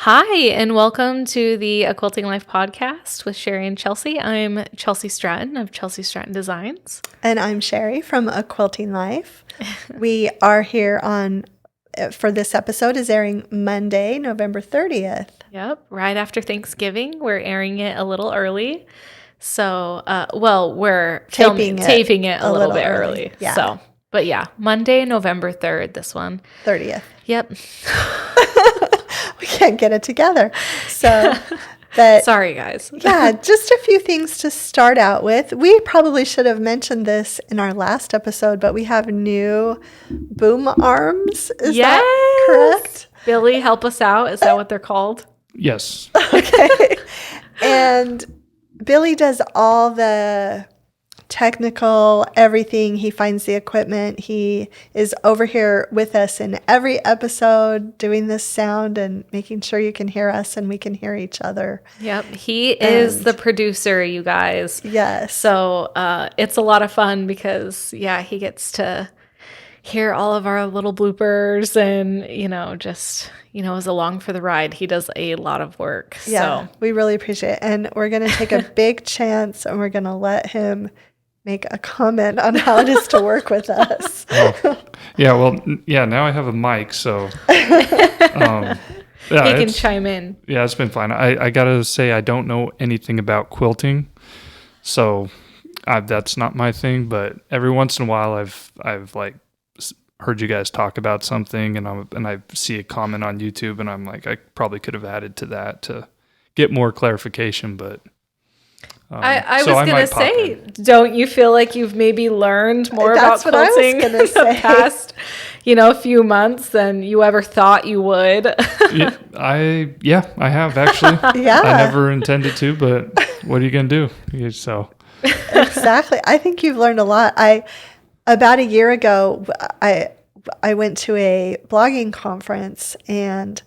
Hi, and welcome to the A Quilting Life podcast with Sherri and Chelsi. I'm Chelsi Stratton of Chelsi Stratton Designs. And I'm Sherri from A Quilting Life. We are here for this episode is airing Monday, November 30th. Yep, right after Thanksgiving. We're airing it a little early. So, we're taping it a little bit early. Yeah. So, but yeah, Monday, November 3rd, this one. 30th. Yep. We can't get it together. So, sorry, guys. Yeah, just a few things to start out with. We probably should have mentioned this in our last episode, but we have new boom arms. Is that correct? Billy, help us out. Is that what they're called? Yes. Okay. And Billy does all the technical, everything. He finds the equipment. He is over here with us in every episode doing this sound and making sure you can hear us and we can hear each other. Yep. He is the producer, you guys. Yes. So it's a lot of fun because, he gets to hear all of our little bloopers and, is along for the ride. He does a lot of work. Yeah, so we really appreciate it. And we're going to take a big chance and we're going to let him make a comment on how it is to work with us. Now I have a mic, so he can chime in. Yeah, it's been fine. I gotta say I don't know anything about quilting, so that's not my thing. But every once in a while, I've like heard you guys talk about something, and I see a comment on YouTube, and I'm like, I probably could have added to that to get more clarification, but. I was going to say, don't you feel like you've maybe learned more about quilting in the past, few months than you ever thought you would? I have actually. Yeah. I never intended to, but what are you going to do? So. Exactly. I think you've learned a lot. About a year ago, I went to a blogging conference and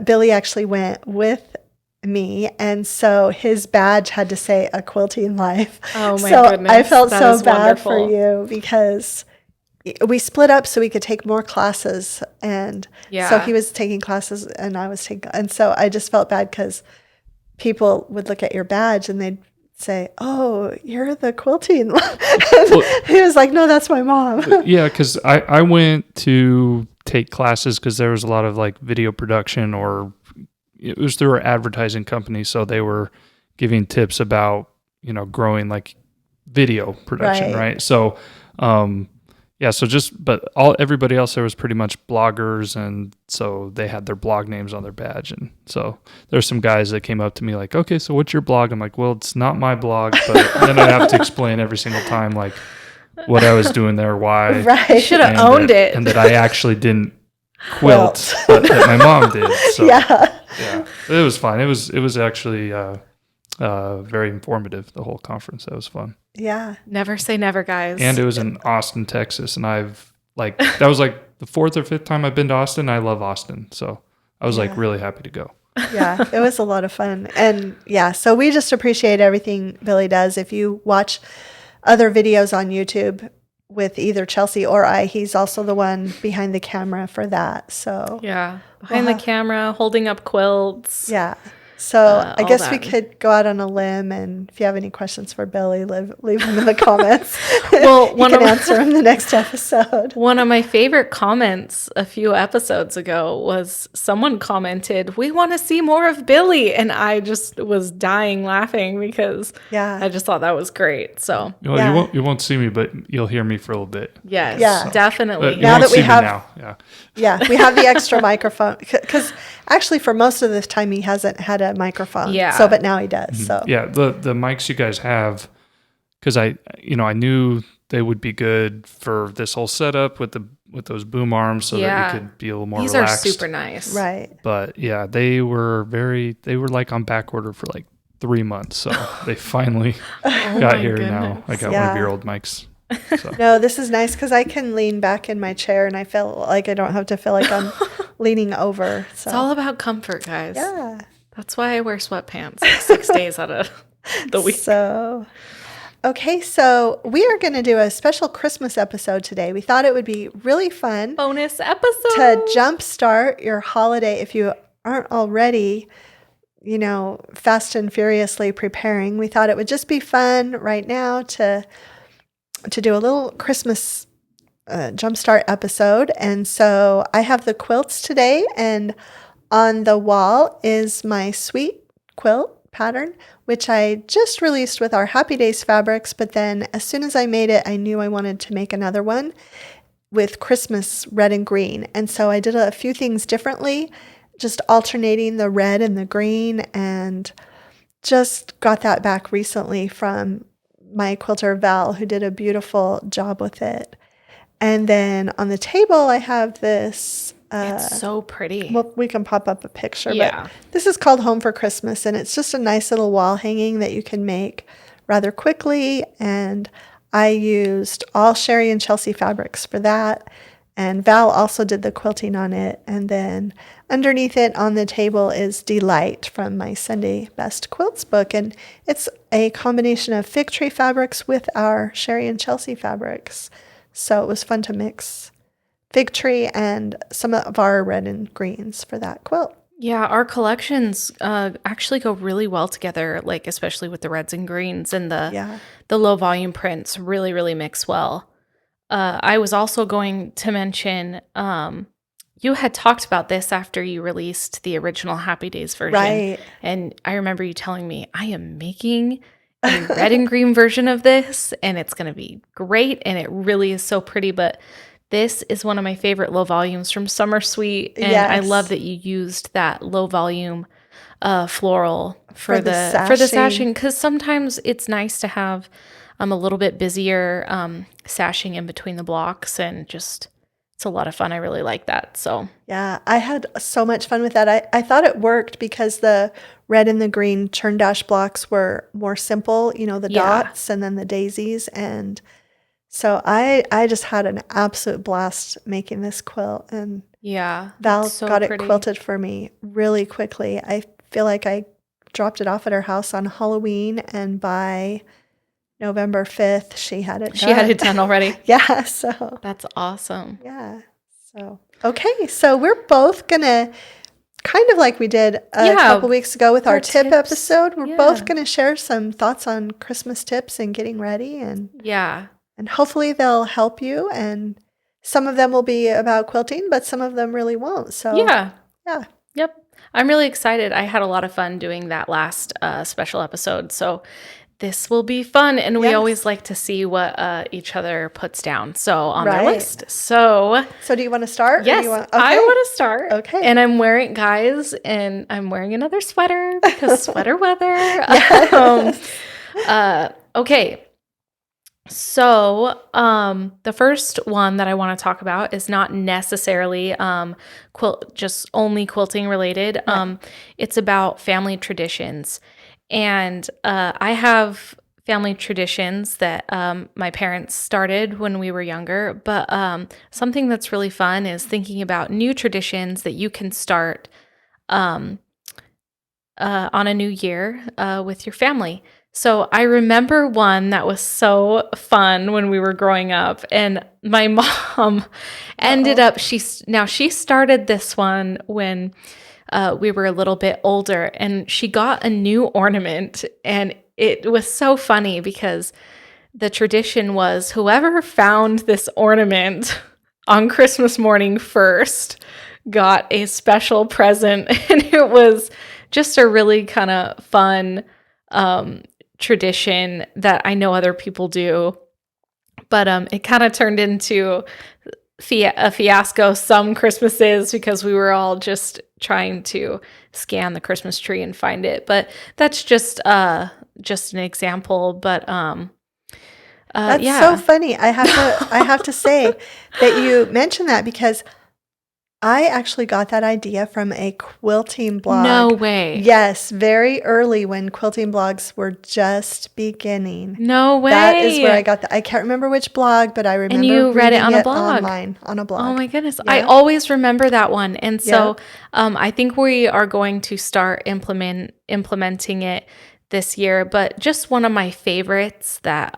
Billy actually went with me, and so his badge had to say A Quilting Life. Oh my goodness. I felt that so is bad wonderful. for you because we split up so we could take more classes, and so he was taking classes and I was taking, and so I just felt bad because people would look at your badge and they'd say, "Oh, you're the Quilting Life." He was like, "No, that's my mom." Yeah, because I went to take classes because there was a lot of like video production, or it was through our advertising company, so they were giving tips about growing like video production, right? So everybody else there was pretty much bloggers, and so they had their blog names on their badge, and so there's some guys that came up to me like, "Okay, so what's your blog?" I'm like, "Well, it's not my blog," but then I'd have to explain every single time like what I was doing there, why. Right. You should have owned it, and that I actually didn't quilt, but that my mom did. So yeah, it was fun. It was actually very informative, the whole conference. That was fun. Yeah. Never say never, guys. And it was in Austin, Texas, and that was like the 4th or 5th time I've been to Austin. I love Austin, so I was like really happy to go. Yeah, it was a lot of fun. And so we just appreciate everything Billy does. If you watch other videos on YouTube with either Chelsi or I, he's also the one behind the camera for that. So behind the camera, holding up quilts. Yeah. So I guess we could go out on a limb, and if you have any questions for Billy, leave them in the comments. Well, you can answer them the next episode. One of my favorite comments a few episodes ago was someone commented, "We want to see more of Billy," and I just was dying laughing because I just thought that was great. So you won't see me, but you'll hear me for a little bit. Yes, definitely. Now that we have we have the extra microphone, because actually for most of the time he hasn't had a microphone. Yeah. So, but now he does. Mm-hmm. So yeah, the mics you guys have, because I knew they would be good for this whole setup with those boom arms, so that we could be a little more relaxed. These are super nice, right? But yeah, they were like on back order for like 3 months, so they finally got here. Goodness. Now I got one of your old mics. So. No, this is nice because I can lean back in my chair and I feel like I don't have to feel like I'm leaning over. So. It's all about comfort, guys. Yeah. That's why I wear sweatpants like 6 days out of the week. So we are going to do a special Christmas episode today. We thought it would be really fun. Bonus episode. To jumpstart your holiday if you aren't already, fast and furiously preparing. We thought it would just be fun right now to do a little Christmas jumpstart episode. And so I have the quilts today, and on the wall is my sweet quilt pattern, which I just released with our Happy Days fabrics. But then as soon as I made it, I knew I wanted to make another one with Christmas red and green. And so I did a few things differently, just alternating the red and the green, and just got that back recently from my quilter Val, who did a beautiful job with it. And then on the table, I have this. It's so pretty. Well, we can pop up a picture. Yeah. But this is called Home for Christmas, and it's just a nice little wall hanging that you can make rather quickly. And I used all Sherri and Chelsi fabrics for that. And Val also did the quilting on it. And then underneath it on the table is Delight from my Sunday Best Quilts book. And it's a combination of fig tree fabrics with our Sherri and Chelsi fabrics. So it was fun to mix fig tree and some of our red and greens for that quilt. Yeah, our collections actually go really well together, like especially with the reds and greens, and the low volume prints really, really mix well. I was also going to mention, you had talked about this after you released the original Happy Days version. Right. And I remember you telling me, I am making a red and green version of this, and it's going to be great, and it really is so pretty. But this is one of my favorite low volumes from Summer Sweet, and I love that you used that low volume floral for the sashing, because sometimes it's nice to have a little bit busier sashing in between the blocks, and just it's a lot of fun. I really like that. So yeah, I had so much fun with that. I thought it worked because the red and the green churn dash blocks were more simple, the dots and then the daisies. And so I just had an absolute blast making this quilt. And Val got it quilted for me really quickly. I feel like I dropped it off at her house on Halloween, and by November 5th, she had it done. She had it done already. Yeah, so. That's awesome. Yeah. So, okay. So we're both going to, kind of like we did a couple weeks ago with our tip episode, we're both going to share some thoughts on Christmas tips and getting ready. And hopefully they'll help you. And some of them will be about quilting, but some of them really won't. So, Yep. I'm really excited. I had a lot of fun doing that last special episode. So this will be fun, and we always like to see what each other puts down on their list. So do you want to start? Yes, I want to start. Okay. And I'm wearing another sweater because sweater weather. Okay. So the first one that I want to talk about is not necessarily just only quilting related. It's about family traditions. And I have family traditions that my parents started when we were younger. But something that's really fun is thinking about new traditions that you can start on a new year with your family. So I remember one that was so fun when we were growing up, and my mom ended up, she started this one when we were a little bit older, and she got a new ornament, and it was so funny because the tradition was whoever found this ornament on Christmas morning first got a special present, and it was just a really kind of fun tradition that I know other people do, but it kind of turned into a fiasco some Christmases because we were all just trying to scan the Christmas tree and find it. But that's just an example. But that's so funny. I have to say that you mentioned that because I actually got that idea from a quilting blog. No way. Yes, very early when quilting blogs were just beginning. No way. That is where I got that. I can't remember which blog, but I remember and you read it on a blog. Online, on a blog. Oh my goodness. Yeah. I always remember that one. And so I think we are going to start implementing it this year. But just one of my favorites that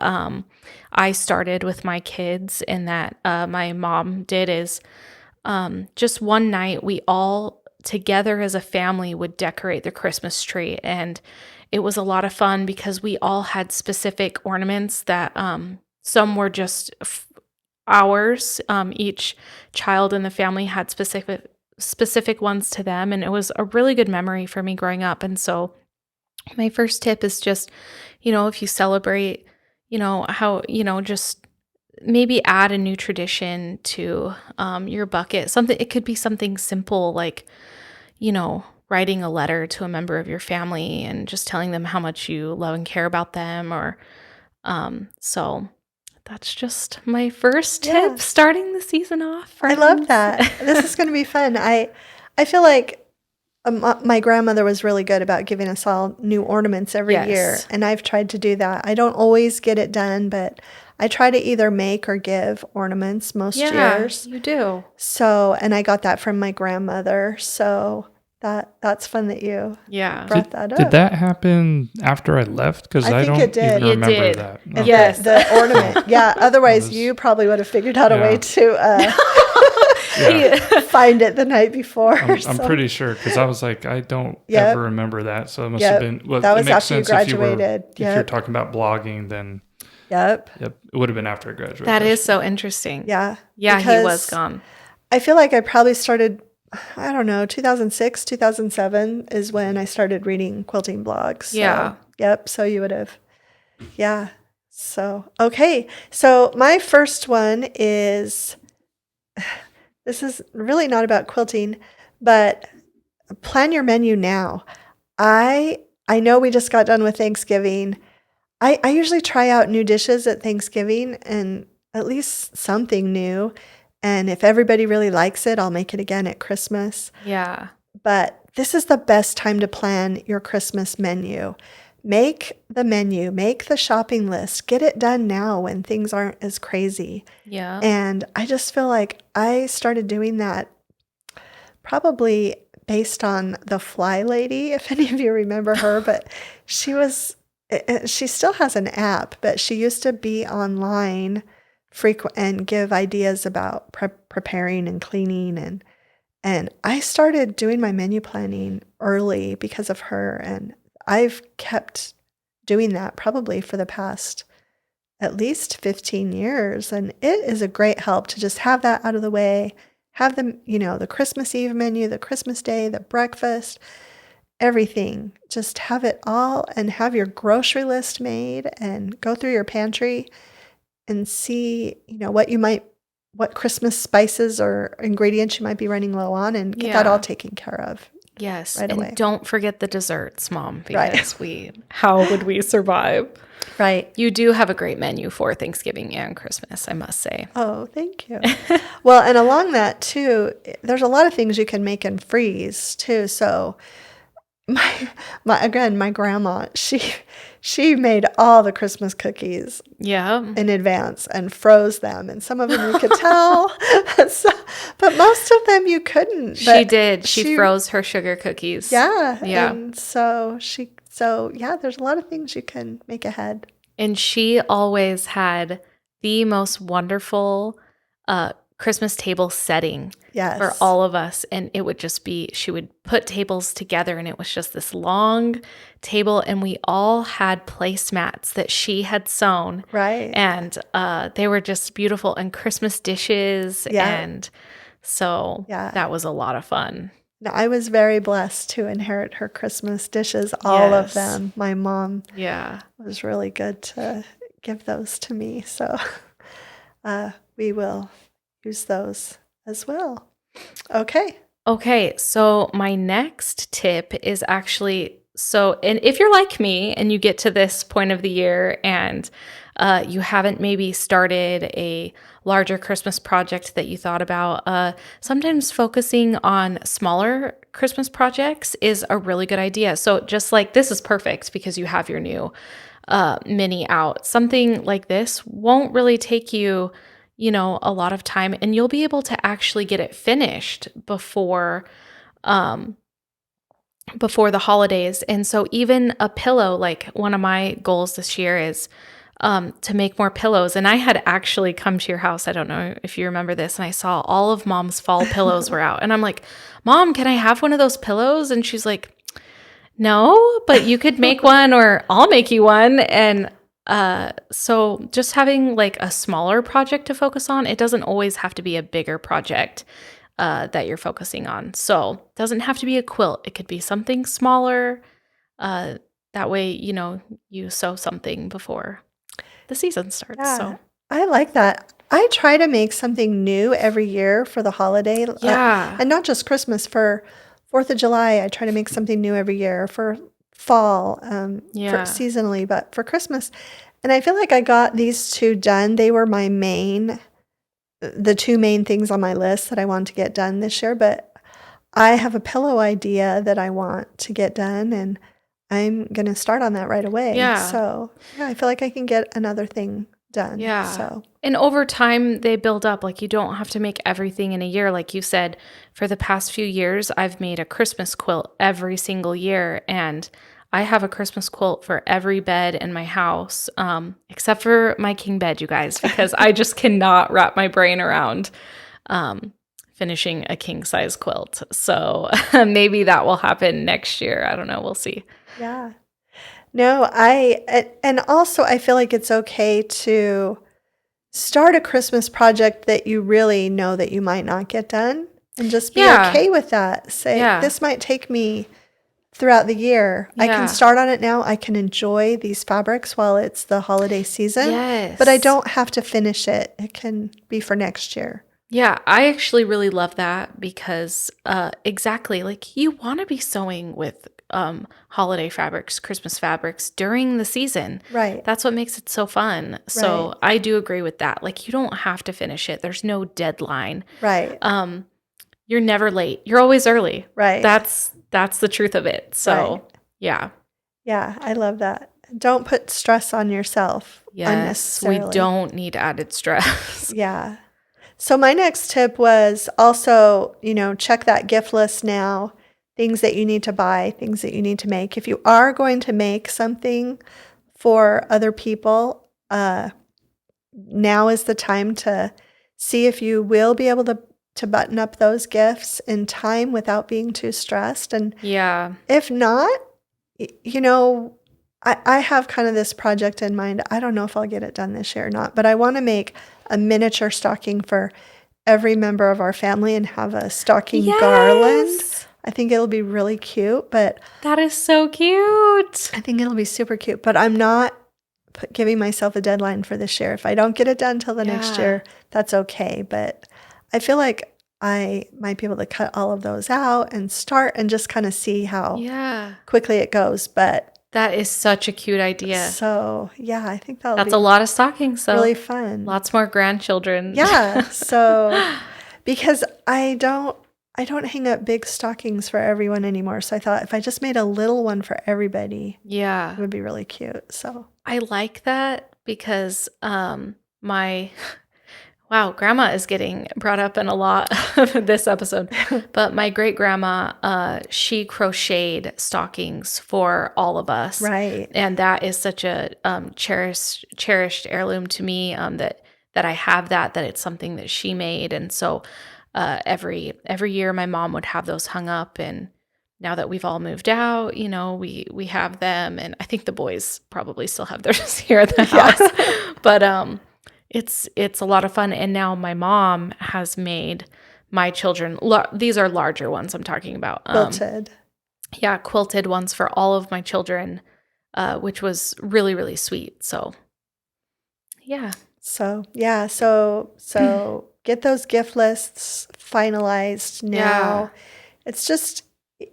I started with my kids and that my mom did is just one night we all together as a family would decorate the Christmas tree. And it was a lot of fun because we all had specific ornaments that some were just ours. Each child in the family had specific ones to them. And it was a really good memory for me growing up. And so my first tip is just, if you celebrate, how, just maybe add a new tradition to your bucket. It could be something simple like, writing a letter to a member of your family and just telling them how much you love and care about them. Or so that's just my first tip starting the season off. Friends. I love that. This is going to be fun. I feel like my grandmother was really good about giving us all new ornaments every year, and I've tried to do that. I don't always get it done, but I try to either make or give ornaments most years. You do. So, and I got that from my grandmother. So that's fun that you brought that up. Did that happen after I left? Because I don't even remember that. Okay. Yes, the ornament. Yeah. Otherwise, you probably would have figured out a way to find it the night before. I'm pretty sure because I was like, I don't ever remember that. So it must have been. Well, that was after you graduated. If you're talking about blogging, then. Yep. It would have been after I graduated. That is so interesting. Yeah. Yeah, he was gone. I feel like I probably started, 2006, 2007 is when I started reading quilting blogs. So, yeah. Yep. So you would have. Yeah. So, okay. So my first one is, this is really not about quilting, but plan your menu now. I know we just got done with Thanksgiving. I usually try out new dishes at Thanksgiving and at least something new. And if everybody really likes it, I'll make it again at Christmas. Yeah. But this is the best time to plan your Christmas menu. Make the menu, make the shopping list, get it done now when things aren't as crazy. Yeah. And I just feel like I started doing that probably based on the Fly Lady, if any of you remember her, but she still has an app, but she used to be online frequent and give ideas about preparing and cleaning. And I started doing my menu planning early because of her. And I've kept doing that probably for the past at least 15 years. And it is a great help to just have that out of the way, have them, the Christmas Eve menu, the Christmas Day, the breakfast, everything. Just have it all and have your grocery list made and go through your pantry and see, what Christmas spices or ingredients you might be running low on and get that all taken care of. Yes. Right away. And don't forget the desserts, Mom, because how would we survive? Right. You do have a great menu for Thanksgiving and Christmas, I must say. Oh, thank you. Well, and along that too, there's a lot of things you can make and freeze too. So my grandma, she made all the Christmas cookies in advance and froze them. And some of them you could tell, but most of them you couldn't. She did. She froze her sugar cookies. Yeah. Yeah. And so there's a lot of things you can make ahead. And she always had the most wonderful Christmas table setting for all of us. And it would just be, she would put tables together and it was just this long table and we all had placemats that she had sewn. Right. And they were just beautiful and Christmas dishes. Yeah. And so that was a lot of fun. No, I was very blessed to inherit her Christmas dishes, all of them. My mom was really good to give those to me. So we will use those as well. Okay. So my next tip is actually, and if you're like me and you get to this point of the year and you haven't maybe started a larger Christmas project that you thought about, sometimes focusing on smaller Christmas projects is a really good idea. So just like this is perfect because you have your new mini out. Something like this won't really take you a lot of time and you'll be able to actually get it finished before the holidays. And so even a pillow, like one of my goals this year is to make more pillows. And I had actually come to your house. I don't know if you remember this. And I saw all of Mom's fall pillows were out. And I'm like, Mom, can I have one of those pillows? And she's like, no, but you could make one or I'll make you one. And so just having like a smaller project to focus on, it doesn't always have to be a bigger project that you're focusing on. So it doesn't have to be a quilt. It could be something smaller. That way, you sew something before the season starts. Yeah, so I like that. I try to make something new every year for the holiday. Yeah. And not just Christmas. For 4th of July, I try to make something new every year. For fall, for seasonally, but for Christmas. And I feel like I got these two done. They were the two main things on my list that I want to get done this year. But I have a pillow idea that I want to get done, and I'm going to start on that right away. Yeah. So I feel like I can get another thing done. Yeah. So. And over time, they build up. Like, you don't have to make everything in a year. Like you said, for the past few years, I've made a Christmas quilt every single year. And I have a Christmas quilt for every bed in my house, except for my king bed, you guys, because I just cannot wrap my brain around finishing a king size quilt. So maybe that will happen next year. I don't know. We'll see. Yeah. No, and also I feel like it's okay to start a Christmas project that you really know that you might not get done, and just be okay with that. Say, this might take me throughout the year. I can start on it now. I can enjoy these fabrics while it's the holiday season, but I don't have to finish it. It can be for next year. Yeah, I actually really love that because exactly, like, you want to be sewing with holiday fabrics, Christmas fabrics during the season. Right. That's what makes it so fun. So Right. I do agree with that. Like, you don't have to finish it. There's no deadline. Right. You're never late. You're always early. Right. That's the truth of it. So yeah. Yeah, I love that. Don't put stress on yourself. Yes, unnecessarily. we don't need added stress. Yeah. So my next tip was also, check that gift list now. Things that you need to buy, things that you need to make. If you are going to make something for other people, now is the time to see if you will be able to button up those gifts in time without being too stressed. And if not, I have kind of this project in mind. I don't know if I'll get it done this year or not, but I want to make a miniature stocking for every member of our family and have a stocking garland. I think it'll be really cute, but that is so cute. I think it'll be super cute, but I'm not giving myself a deadline for this year. If I don't get it done till the next year, that's okay. But I feel like I might be able to cut all of those out and start and just kind of see how quickly it goes. But that is such a cute idea. So I think that's a lot of stockings. So really fun. Lots more grandchildren. Yeah. So because I don't hang up big stockings for everyone anymore. So I thought if I just made a little one for everybody, it would be really cute. So I like that because grandma is getting brought up in a lot of this episode. But my great grandma, she crocheted stockings for all of us. Right. And that is such a cherished heirloom to me, that I have that it's something that she made. And so every year my mom would have those hung up, and now that we've all moved out, we have them, and I think the boys probably still have theirs here at the house. But it's a lot of fun. And now my mom has made my children these are larger ones I'm talking about. Quilted. Quilted ones for all of my children, which was really, really sweet. So So get those gift lists finalized now. Yeah. It's just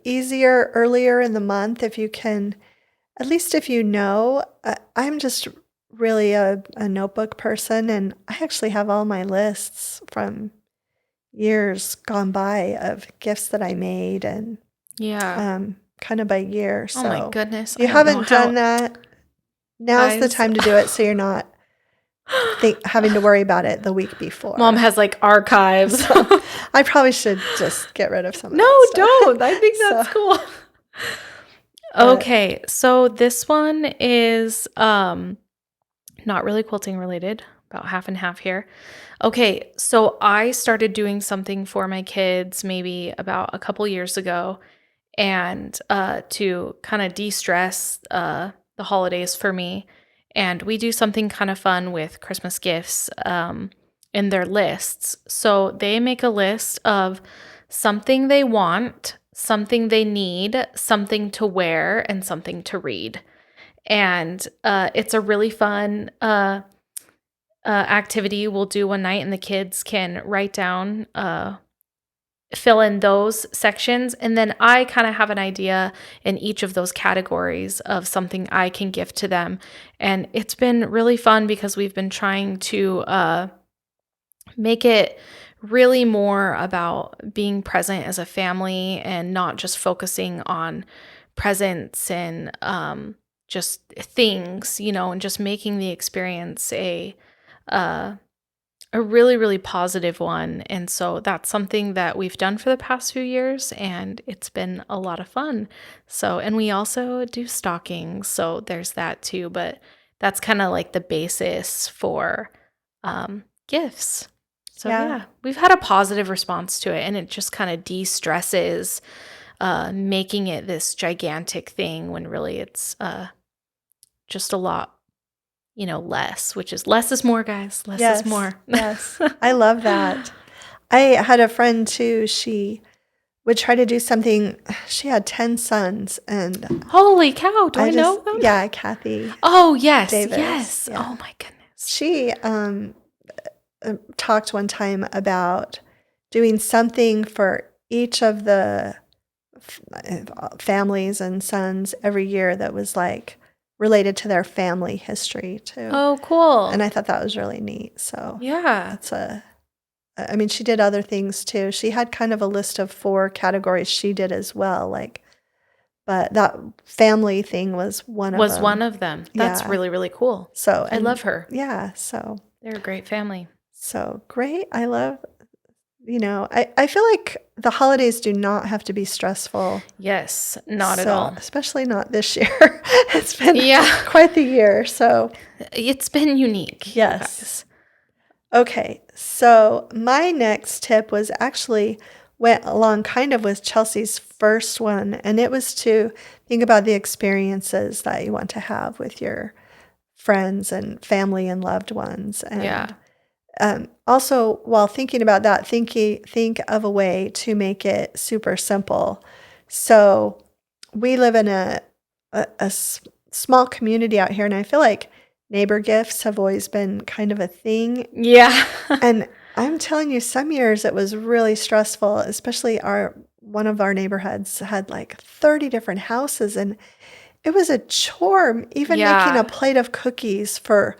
easier earlier in the month if you can, at least if I'm just really a notebook person, and I actually have all my lists from years gone by of gifts that I made, and kind of by year. So oh my goodness. If you haven't done that, now's the time to do it so you're not having to worry about it the week before. Mom has like archives. So I probably should just get rid of some of No, that stuff. don't. I think that's cool. Okay, so this one is not really quilting related, about half and half here. Okay, so I started doing something for my kids maybe about a couple years ago, and to kind of de-stress the holidays for me. And we do something kind of fun with Christmas gifts in their lists. So they make a list of something they want, something they need, something to wear, and something to read. And it's a really fun activity we'll do one night, and the kids can write down, fill in those sections. And then I kind of have an idea in each of those categories of something I can gift to them. And it's been really fun because we've been trying to make it really more about being present as a family and not just focusing on presents and just things, and just making the experience a really, really positive one. And so that's something that we've done for the past few years, and it's been a lot of fun. So, and we also do stockings, so there's that too, but that's kind of like the basis for gifts. So yeah, we've had a positive response to it, and it just kind of de-stresses making it this gigantic thing when really it's just a lot, less, which is less is more, guys. Less is more. Yes. I love that. I had a friend too. She would try to do something. She had 10 sons, and holy cow, do I know them? Yeah, Kathy. Oh, yes. Davis. Yes. Yeah. Oh my goodness. She talked one time about doing something for each of the families and sons every year that was like related to their family history too. Oh, cool. And I thought that was really neat. So yeah, that's she did other things too. She had kind of a list of 4 categories she did as well, but that family thing was one of them. That's really, really cool. So I love her. Yeah. So they're a great family. So great. I love, I feel like the holidays do not have to be stressful. Yes, not at all. Especially not this year. It's been quite the year. So it's been unique. Yes. Guys. Okay. So my next tip was actually went along kind of with Chelsi's first one, and it was to think about the experiences that you want to have with your friends and family and loved ones. And also, while thinking about that, think of a way to make it super simple. So we live in a small community out here, and I feel like neighbor gifts have always been kind of a thing. Yeah. And I'm telling you, some years it was really stressful, especially one of our neighborhoods had like 30 different houses, and it was a chore even making a plate of cookies for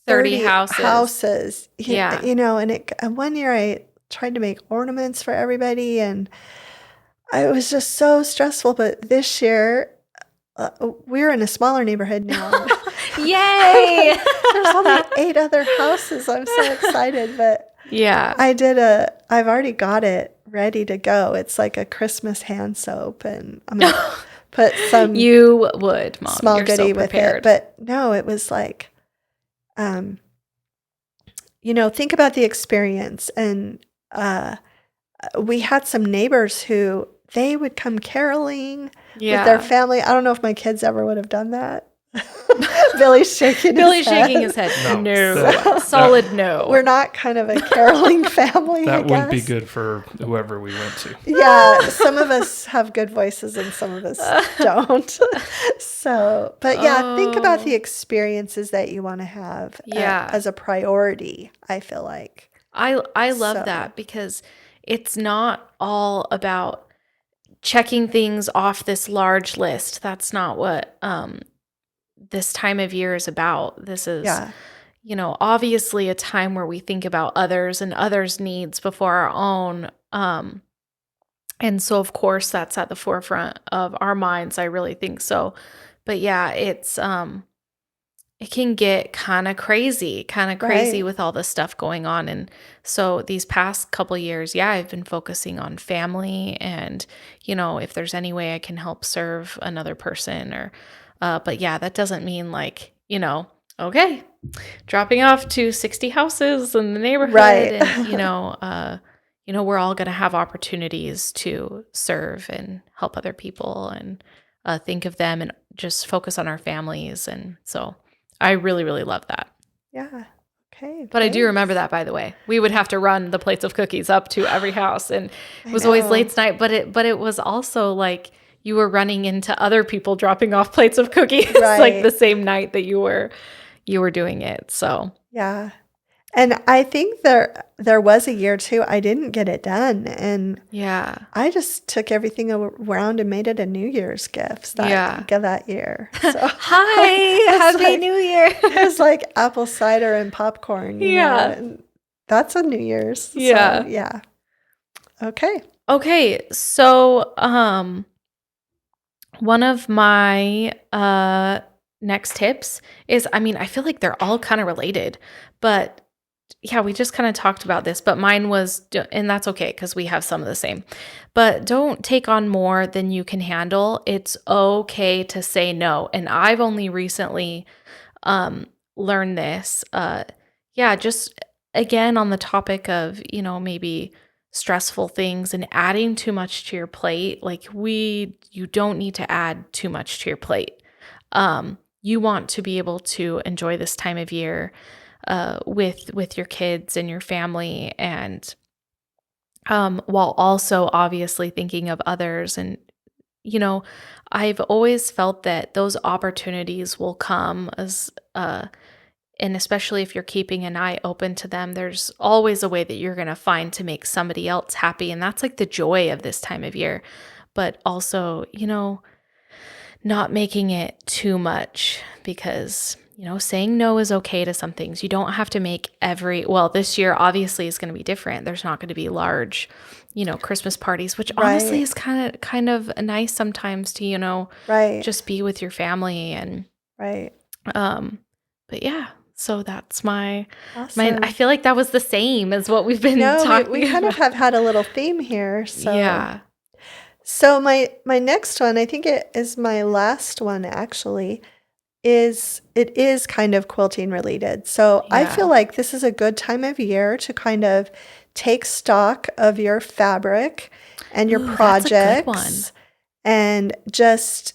30 houses. Yeah. And one year I tried to make ornaments for everybody, and it was just so stressful. But this year, we're in a smaller neighborhood now. Yay! There's only 8 other houses. I'm so excited. But yeah, I've already got it ready to go. It's like a Christmas hand soap, and I'm going to put some you would, Mom. small You're goodie so with it. But no, it was like, think about the experience. And we had some neighbors who they would come caroling with their family. I don't know if my kids ever would have done that. Billy's shaking his head. No. Solid no. We're not kind of a caroling family, That wouldn't be good for whoever we went to. Yeah, some of us have good voices and some of us don't. Think about the experiences that you want to have as a priority, I feel like. I love that, because it's not all about checking things off this large list. That's not what this time of year is about. This is, obviously a time where we think about others and others' needs before our own. And so, of course, that's at the forefront of our minds. I really think so. But yeah, it's it can get kind of crazy with all this stuff going on. And so these past couple years, I've been focusing on family and, if there's any way I can help serve another person or, but that doesn't mean like, okay, dropping off to 60 houses in the neighborhood. Right. And, we're all going to have opportunities to serve and help other people and think of them and just focus on our families. And so I really, really love that. Yeah. Okay. But I do remember that, by the way. We would have to run the plates of cookies up to every house, and it was always late night. But it was also like you were running into other people dropping off plates of cookies like the same night that you were doing it. So yeah. And I think there was a year too, I didn't get it done. And I just took everything around and made it a New Year's gift that year. So hi, happy New Year. It was like apple cider and popcorn. You know, and that's a New Year's. Yeah. So, yeah. Okay. So one of my next tips is, I feel like they're all kind of related, but yeah, we just kind of talked about this, but mine was, and that's okay because we have some of the same, but don't take on more than you can handle. It's okay to say no. And I've only recently learned this. Just again, on the topic of, maybe stressful things and adding too much to your plate. Like you don't need to add too much to your plate. You want to be able to enjoy this time of year with your kids and your family, and while also obviously thinking of others. And I've always felt that those opportunities will come as and especially if you're keeping an eye open to them, there's always a way that you're going to find to make somebody else happy. And that's like the joy of this time of year. But also, not making it too much, because saying no is okay to some things. You don't have to make this year obviously is going to be different. There's not going to be large, Christmas parties, which honestly is kind of nice sometimes to, just be with your family and, but yeah, so that's my, I feel like that was the same as what we've been talking we kind of have had a little theme here. So yeah. So my next one, I think it is my last one actually, is kind of quilting related. So I feel like this is a good time of year to kind of take stock of your fabric and your projects. That's a good one. And just,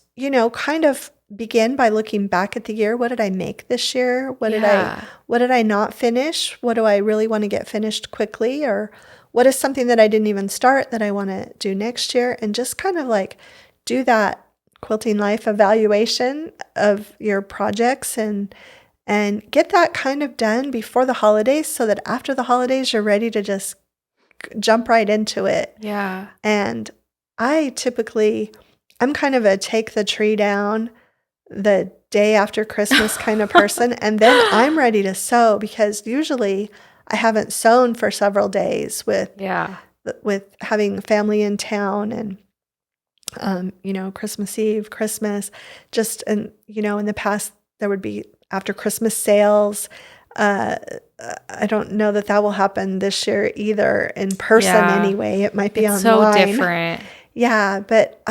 kind of begin by looking back at the year. What did I make this year? What did I not finish? What do I really want to get finished quickly? Or what is something that I didn't even start that I want to do next year? And just kind of like do that quilting life evaluation of your projects and get that kind of done before the holidays, so that after the holidays you're ready to just jump right into it. Yeah. And I'm kind of a take the tree down the day after Christmas kind of person. And then I'm ready to sew, because usually I haven't sewn for several days with having family in town and, Christmas Eve, Christmas, just, and, in the past there would be after Christmas sales. I don't know that will happen this year either in person anyway. It might be online. So different. Yeah. But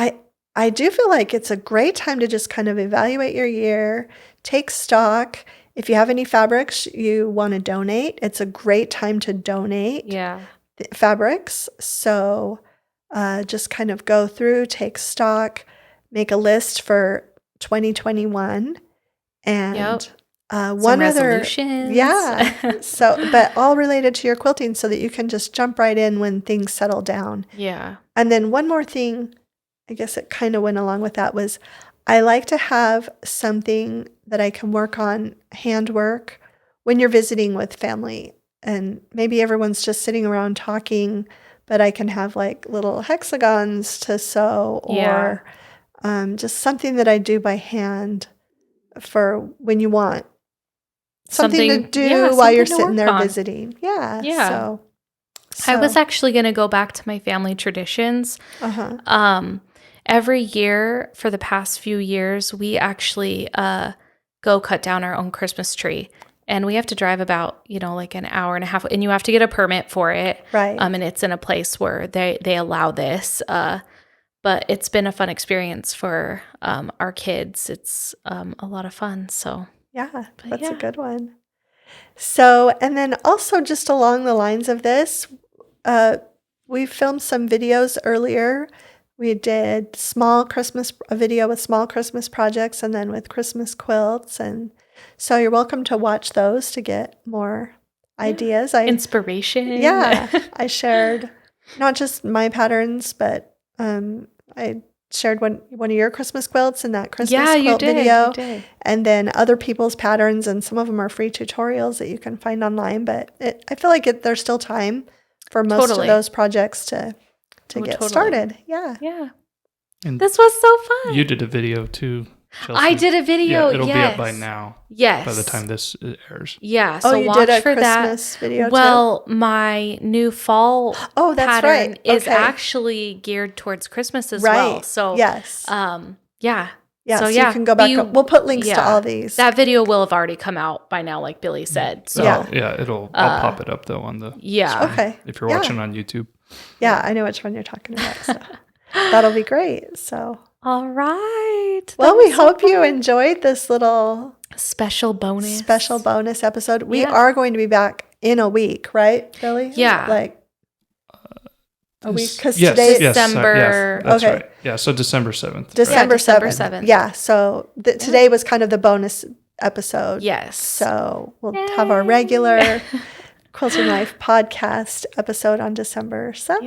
I do feel like it's a great time to just kind of evaluate your year, take stock. If you have any fabrics you want to donate, it's a great time to donate fabrics. So just kind of go through, take stock, make a list for 2021, and one other resolutions. So, but all related to your quilting, so that you can just jump right in when things settle down. Yeah. And then one more thing, I guess it kind of went along with that, was I like to have something that I can work on, handwork, when you're visiting with family. And maybe everyone's just sitting around talking, but I can have like little hexagons to sew, or just something that I do by hand for when you want something to do while you're sitting there visiting. Yeah. So I was actually going to go back to my family traditions. Every year for the past few years, we actually go cut down our own Christmas tree. And we have to drive about, like an hour and a half. And you have to get a permit for it. Right. And it's in a place where they allow this. But it's been a fun experience for our kids. It's a lot of fun. So that's a good one. So, and then also just along the lines of this, we filmed some videos earlier. We did a video with small Christmas projects and then with Christmas quilts. And so you're welcome to watch those to get more ideas. Inspiration. Yeah. I shared not just my patterns, but I shared one of your Christmas quilts in that Christmas quilt video. You did. And then other people's patterns, and some of them are free tutorials that you can find online. But I feel like there's still time for most of those projects to get started. Yeah. Yeah. And this was so fun. You did a video too, Chelsi. I did a video. Yeah, it'll be up by now. Yes. By the time this airs. Yeah. So you watch did a for Christmas that video too? Well, my new fall pattern is actually geared towards Christmas as well. So yes. Yeah. Yeah, so you can go back. We'll put links to all these. That video will have already come out by now, like Billy said. So I'll pop it up though on the okay. If you're watching on YouTube. Yeah, I know which one you're talking about. So that'll be great. So all right. Well, we hope you enjoyed this little special bonus episode. We are going to be back in a week, right, Billy? Yeah. Like a week, because today is December. That's right. Yeah, so December 7th. December 7th. Yeah, so today was kind of the bonus episode. Yes. So we'll have our regular Quilting Life podcast episode on December 7th.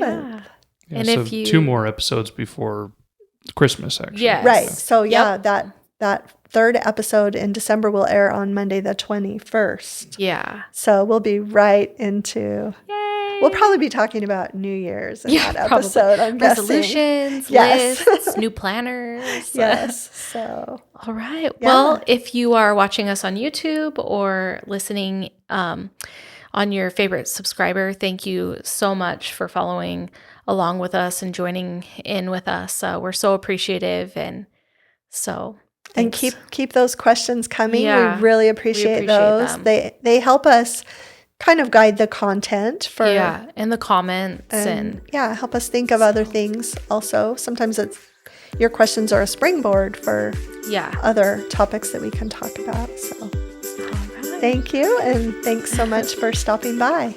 Yeah, and so if you 2 more episodes before Christmas, actually. Yes. Right. So that third episode in December will air on Monday the 21st. Yeah. So we'll be right into... We'll probably be talking about New Year's in that episode, I'm guessing. Resolutions, lists, new planners. Yes. So. All right. Yeah. Well, if you are watching us on YouTube or listening on your favorite subscriber, thank you so much for following along with us and joining in with us. We're so appreciative, and so. Thanks. And keep those questions coming. Yeah, we really appreciate those. Them. They help us kind of guide the content for in the comments and help us think of other things. Also, sometimes your questions are a springboard for other topics that we can talk about. So, thank you, and thanks so much for stopping by.